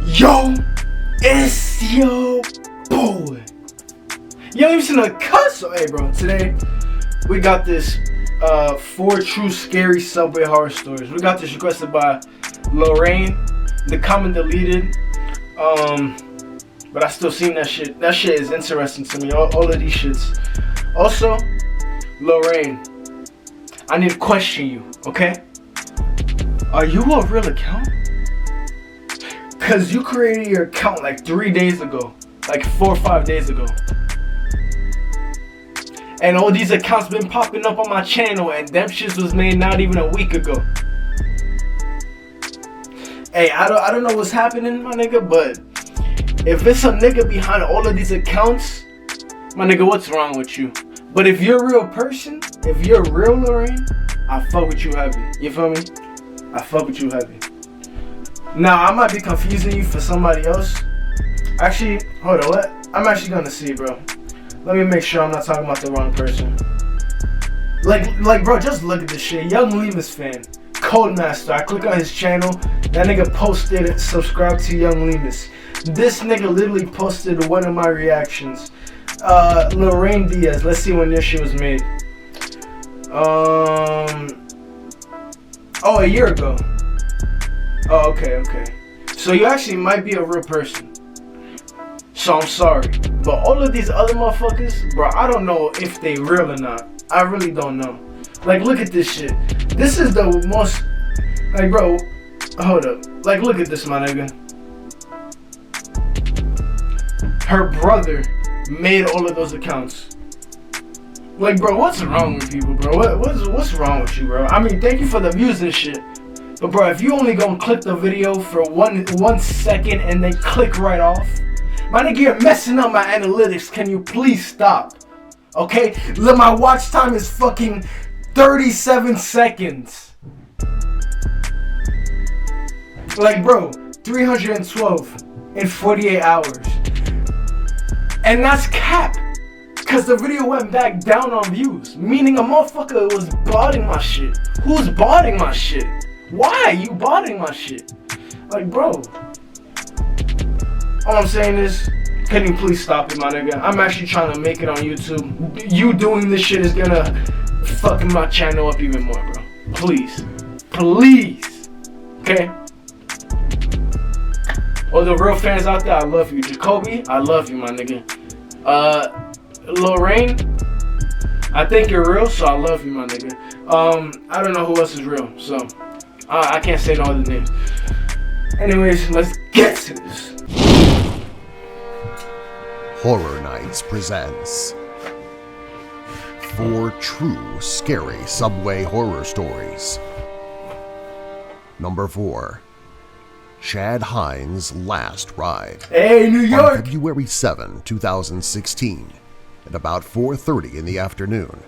Yo, it's your boy. Yo, you seen a cut? So, hey, bro, today we got this 4 true scary subway horror stories. We got this requested by Lorraine. The comment deleted. But I still seen that shit. That shit is interesting to me. All of these shits. Also, Lorraine, I need to question you, okay? Are you a real account? Cause you created your account like 3 days ago. Like 4 or 5 days ago. And all these accounts been popping up on my channel and them shits was made not even a week ago. Hey, I don't know what's happening, my nigga, but if it's a nigga behind all of these accounts, my nigga, what's wrong with you? But if you're a real person, if you're real Lorraine, I fuck with you heavy. You feel me? I fuck with you heavy. Now, I might be confusing you for somebody else. Actually, hold on, what? I'm actually gonna see, bro. Let me make sure I'm not talking about the wrong person. Like, bro, just look at this shit. Young Lemus fan, Codemaster. I click on his channel. That nigga posted, subscribe to Young Lemus. This nigga literally posted one of my reactions. Lorraine Diaz. Let's see when this shit was made. Oh, a year ago. Oh, okay. So you actually might be a real person. So I'm sorry. But all of these other motherfuckers, bro, I don't know if they real or not. I really don't know. Like, look at this shit. This is the most, like, bro, hold up. Like, look at this, my nigga. Her brother made all of those accounts. Like, bro, what's wrong with people, bro? What's wrong with you, bro? I mean, thank you for the views and shit. But, bro, if you only gonna click the video for one second and then click right off, my nigga, you're messing up my analytics. Can you please stop? Okay? Look, my watch time is fucking 37 seconds. Like, bro, 312 in 48 hours. And that's cap. Cause the video went back down on views. Meaning a motherfucker was botting my shit. Who's botting my shit? Why you botting my shit? Like, bro. All I'm saying is, can you please stop it, my nigga? I'm actually trying to make it on YouTube. You doing this shit is gonna fucking my channel up even more, bro. Please. Please. Okay? All the real fans out there, I love you. Jacoby, I love you, my nigga. Lorraine, I think you're real, so I love you, my nigga. I don't know who else is real, so I can't say no other names. Anyways, let's get to this. Horror Nights presents 4 true scary subway horror stories. Number 4. Chad Hines' Last Ride. Hey, New York! On February 7, 2016, at about 4:30 in the afternoon,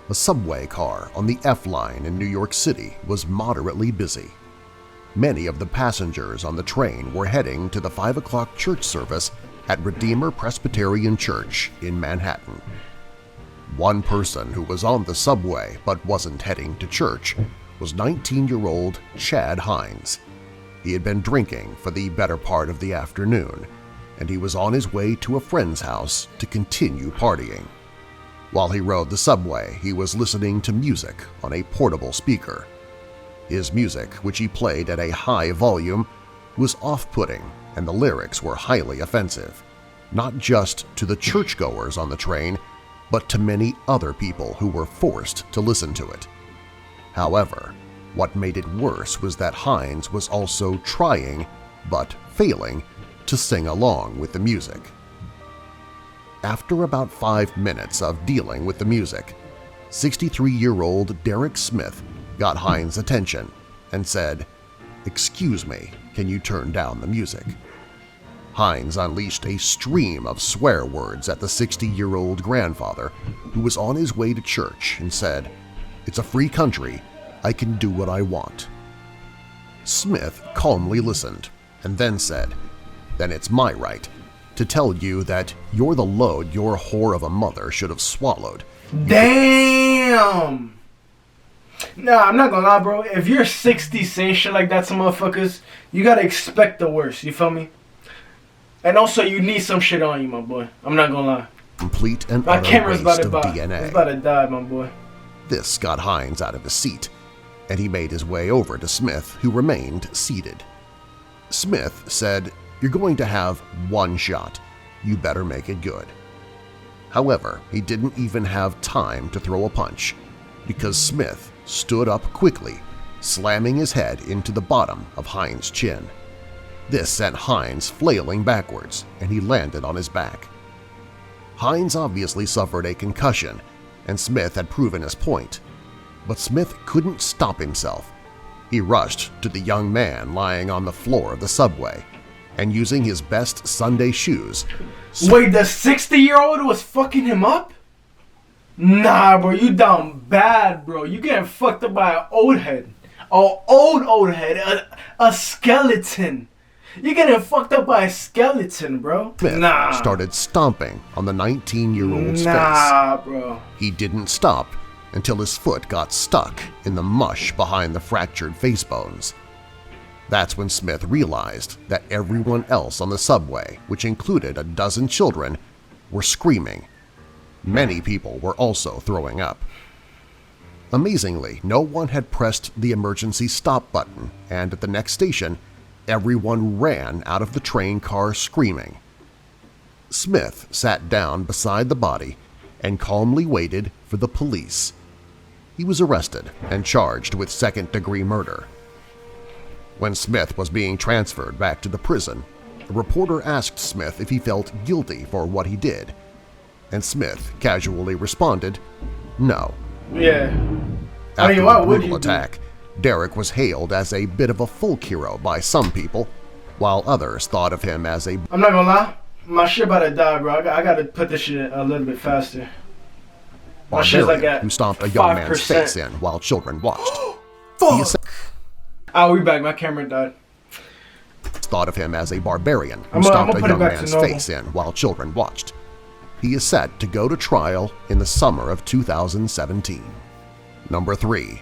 a subway car on the F line in New York City was moderately busy. Many of the passengers on the train were heading to the 5 o'clock church service at Redeemer Presbyterian Church in Manhattan. One person who was on the subway but wasn't heading to church was 19-year-old Chad Hines. He had been drinking for the better part of the afternoon, and he was on his way to a friend's house to continue partying. While he rode the subway, he was listening to music on a portable speaker. His music, which he played at a high volume, was off-putting and the lyrics were highly offensive, not just to the churchgoers on the train, but to many other people who were forced to listen to it. However, what made it worse was that Hines was also trying, but failing, to sing along with the music. After about 5 minutes of dealing with the music, 63-year-old Derek Smith got Hines' attention and said, "Excuse me, can you turn down the music?" Hines unleashed a stream of swear words at the 60-year-old grandfather who was on his way to church and said, "It's a free country. I can do what I want." Smith calmly listened and then said, "Then it's my right to tell you that you're the load your whore of a mother should have swallowed." Damn! Nah, I'm not gonna lie, bro. If you're 60 saying shit like that to motherfuckers, you gotta expect the worst. You feel me? And also, you need some shit on you, my boy. I'm not gonna lie. Complete and My utter camera's about waste to of die. DNA. It's about to die, my boy. This got Hines out of his seat, and he made his way over to Smith, who remained seated. Smith said, "You're going to have one shot. You better make it good." However, he didn't even have time to throw a punch, because Smith stood up quickly, slamming his head into the bottom of Hines' chin. This sent Hines flailing backwards, and he landed on his back. Hines obviously suffered a concussion, and Smith had proven his point. But Smith couldn't stop himself. He rushed to the young man lying on the floor of the subway, and using his best Sunday shoes… Wait, the 60-year-old was fucking him up? Nah, bro, you down bad, bro. You getting fucked up by an old head. An old head. A skeleton. You getting fucked up by a skeleton, bro. Smith started stomping on the 19-year-old's face. Nah, bro. He didn't stop until his foot got stuck in the mush behind the fractured face bones. That's when Smith realized that everyone else on the subway, which included a dozen children, were screaming. Many people were also throwing up. Amazingly, no one had pressed the emergency stop button, and at the next station, everyone ran out of the train car screaming. Smith sat down beside the body and calmly waited for the police. He was arrested and charged with second-degree murder. When Smith was being transferred back to the prison, a reporter asked Smith if he felt guilty for what he did, and Smith casually responded, "No." Yeah. After why the would brutal you attack, Derek was hailed as a bit of a folk hero by some people, while others thought of him as a… I'm not gonna lie. My shit about to die, bro. I gotta put this shit a little bit faster. My shit's like barbarian at who stomped a young man's 5%. face in while children watched. Fuck! We back. My camera died. Thought of him as a barbarian who I'm stomped a put it young back to man's normal. face in while children watched. He is set to go to trial in the summer of 2017. Number 3.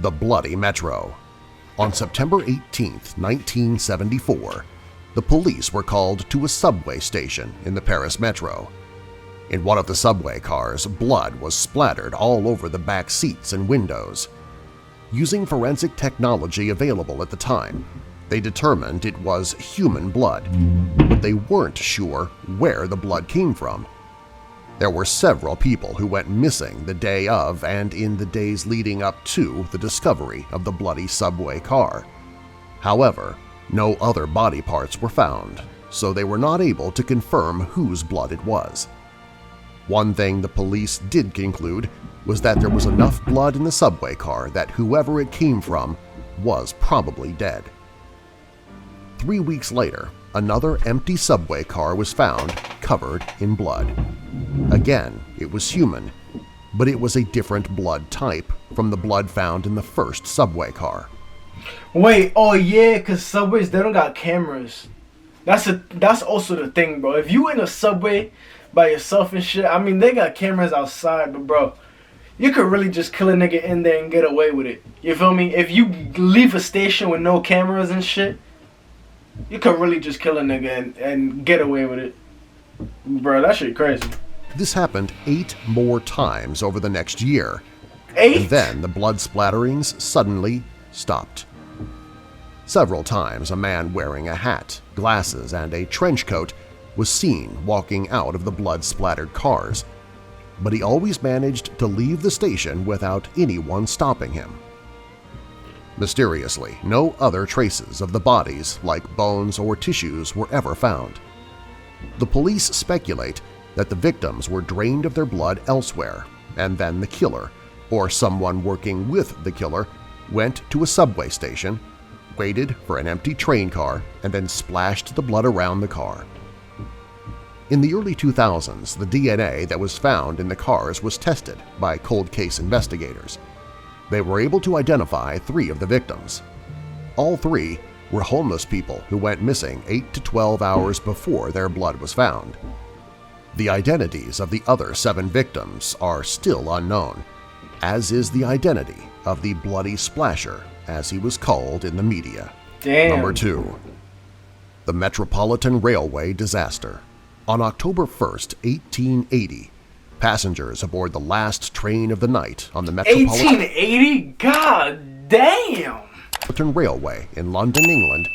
The Bloody Metro. On September 18, 1974, the police were called to a subway station in the Paris Metro. In one of the subway cars, blood was splattered all over the back seats and windows. Using forensic technology available at the time, they determined it was human blood, but they weren't sure where the blood came from. There were several people who went missing the day of and in the days leading up to the discovery of the bloody subway car. However, no other body parts were found, so they were not able to confirm whose blood it was. One thing the police did conclude was that there was enough blood in the subway car that whoever it came from was probably dead. 3 weeks later, another empty subway car was found covered in blood. Again, it was human, but it was a different blood type from the blood found in the first subway car. Wait, oh yeah, cause subways, they don't got cameras. That's also the thing, bro. If you in a subway by yourself and shit, I mean, they got cameras outside, but bro, you could really just kill a nigga in there and get away with it. You feel me? If you leave a station with no cameras and shit, you could really just kill a nigga and get away with it. Bro, that shit crazy. This happened 8 more times over the next year, 8? and then the blood splatterings suddenly stopped. Several times a man wearing a hat, glasses, and a trench coat was seen walking out of the blood-splattered cars, but he always managed to leave the station without anyone stopping him. Mysteriously, no other traces of the bodies, like bones or tissues, were ever found. The police speculate that the victims were drained of their blood elsewhere, and then the killer, or someone working with the killer, went to a subway station, waited for an empty train car, and then splashed the blood around the car. In the early 2000s, the DNA that was found in the cars was tested by cold case investigators. They were able to identify 3 of the victims. All 3 were homeless people who went missing 8 to 12 hours before their blood was found. The identities of the other 7 victims are still unknown, as is the identity of the Bloody Splasher, as he was called in the media. Damn. Number 2. The Metropolitan Railway Disaster. On October 1st, 1880, passengers aboard the last train of the night on the Metropolitan 1880? God damn! Railway in London, England,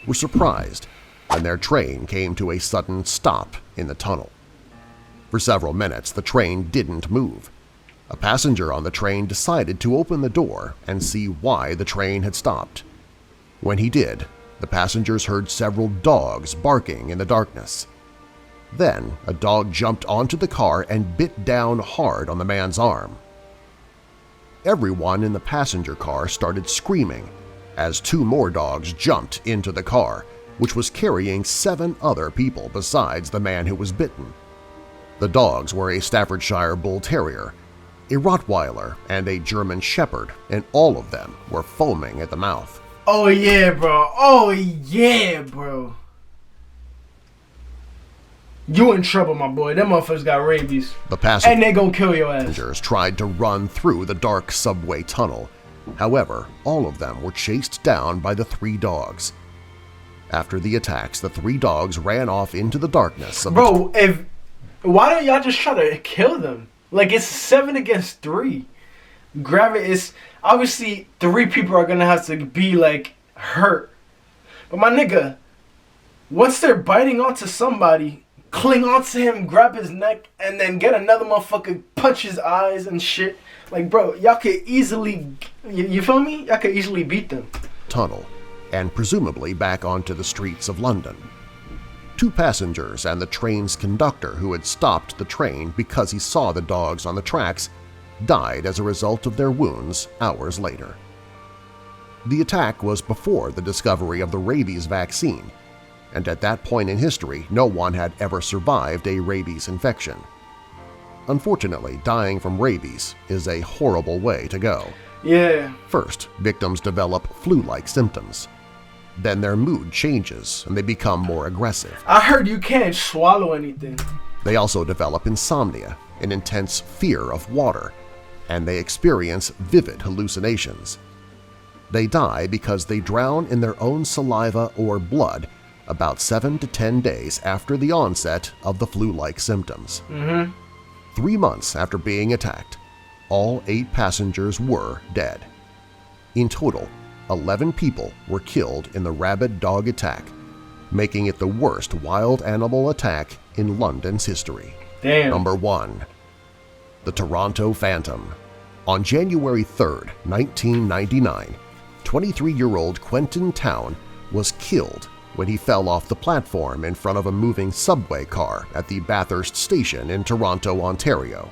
were surprised when their train came to a sudden stop in the tunnel. For several minutes, the train didn't move. A passenger on the train decided to open the door and see why the train had stopped. When he did, the passengers heard several dogs barking in the darkness. Then, a dog jumped onto the car and bit down hard on the man's arm. Everyone in the passenger car started screaming as 2 more dogs jumped into the car, which was carrying 7 other people besides the man who was bitten. The dogs were a Staffordshire Bull Terrier, a Rottweiler, and a German Shepherd, and all of them were foaming at the mouth. Oh yeah, bro. Oh yeah, bro. You in trouble, my boy. Them motherfuckers got rabies. The passengers And they gonna kill your ass. tried to run through the dark subway tunnel. However, all of them were chased down by the 3 dogs. After the attacks, the 3 dogs ran off into the darkness of Bro, why don't y'all just try to kill them? Like, it's 7 against 3. Gravity is obviously 3 people are gonna have to be like hurt. But my nigga, once they're biting onto somebody, cling onto him, grab his neck, and then get another motherfucker, punch his eyes and shit. Like, bro, y'all could easily, you feel me? Y'all could easily beat them. tunnel and presumably back onto the streets of London. 2 passengers and the train's conductor, who had stopped the train because he saw the dogs on the tracks, died as a result of their wounds hours later. The attack was before the discovery of the rabies vaccine, and at that point in history no one had ever survived a rabies infection. Unfortunately, dying from rabies is a horrible way to go. Yeah. First, victims develop flu-like symptoms. Then their mood changes and they become more aggressive. I heard you can't swallow anything. They also develop insomnia, an intense fear of water, and they experience vivid hallucinations. They die because they drown in their own saliva or blood about 7 to 10 days after the onset of the flu-like symptoms. 3 months after being attacked, all 8 passengers were dead. In total, 11 people were killed in the rabid dog attack, making it the worst wild animal attack in London's history. Damn. Number 1. The Toronto Phantom. On January 3, 1999, 23-year-old Quentin Town was killed when he fell off the platform in front of a moving subway car at the Bathurst station in Toronto, Ontario.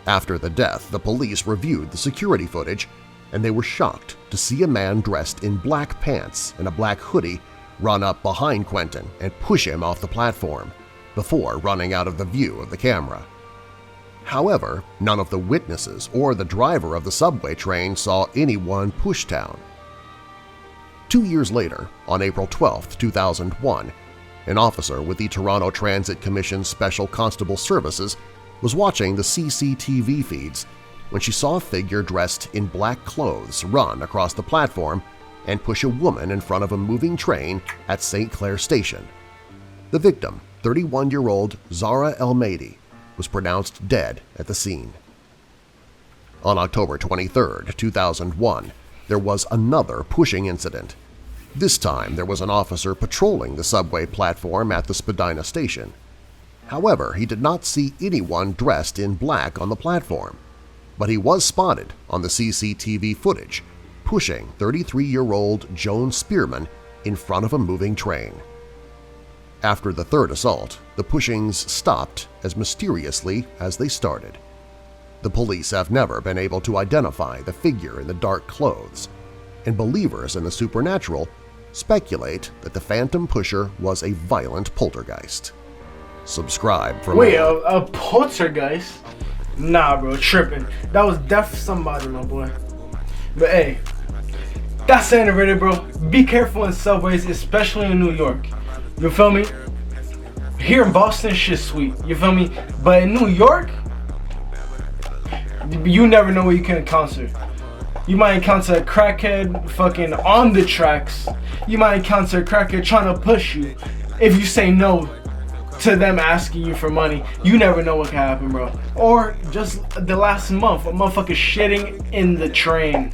After the death, the police reviewed the security footage, and they were shocked to see a man dressed in black pants and a black hoodie run up behind Quentin and push him off the platform, before running out of the view of the camera. However, none of the witnesses or the driver of the subway train saw anyone push Town. 2 years later, on April 12, 2001, an officer with the Toronto Transit Commission's Special Constable Services was watching the CCTV feeds when she saw a figure dressed in black clothes run across the platform and push a woman in front of a moving train at St. Clair Station. The victim, 31-year-old Zara El-Madi, was pronounced dead at the scene. On October 23, 2001, there was another pushing incident. This time there was an officer patrolling the subway platform at the Spadina station. However, he did not see anyone dressed in black on the platform, but he was spotted on the CCTV footage pushing 33-year-old Joan Spearman in front of a moving train. After the third assault, the pushings stopped as mysteriously as they started. The police have never been able to identify the figure in the dark clothes, and believers in the supernatural speculate that the Phantom Pusher was a violent poltergeist. Subscribe for Wait, more. a poltergeist? Nah, bro, tripping. That was definitely somebody, my boy. But hey, that's the end of it, bro. Be careful in subways, especially in New York. You feel me? Here in Boston, shit's sweet. You feel me? But in New York, You never know what you can encounter. You might encounter a crackhead fucking on the tracks. You might encounter a crackhead trying to push you. If you say no to them asking you for money, you never know what can happen, bro. Or just the last month, a motherfucker shitting in the train.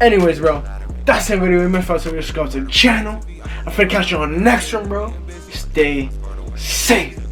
Anyways, bro, that's the video. Remember to subscribe to the channel. I'm finna catch you on the next one, bro. Stay safe.